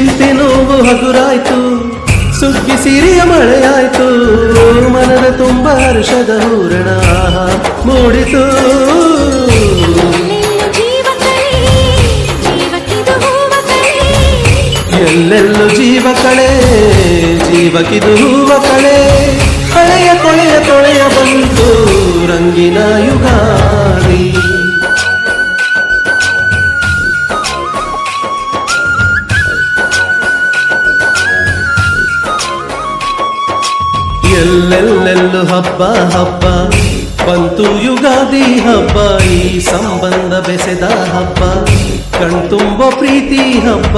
ಚಿಂತೆ ನೋವು ಹಗುರಾಯ್ತು, ಸುಗ್ಗಿ ಸಿರಿಯ ಮಳೆಯಾಯ್ತು, ಮನದ ತುಂಬ ಹರ್ಷದ ಹೂರಣ ಮೂಡಿತು. ಎಲ್ಲೆಲ್ಲೂ ಜೀವ ಕಳೆ, ಜೀವಕಿದು ಹೂವ ಕಳೆ, ಹಳೆಯ ಕೊಳೆಯ ತೊಳೆಯ ಬಂತು ರಂಗಿನ ಯುಗಾದಿ. ಎಲ್ಲೆಲ್ಲೆಲ್ಲೂ ಹಬ್ಬ ಹಬ್ಬ ಬಂತು ಯುಗಾದಿ ಹಬ್ಬ, ಈ ಸಂಬಂಧ ಬೆಸೆದ ಹಬ್ಬ, ಕಣ್ತುಂಬ ಪ್ರೀತಿ ಹಬ್ಬ.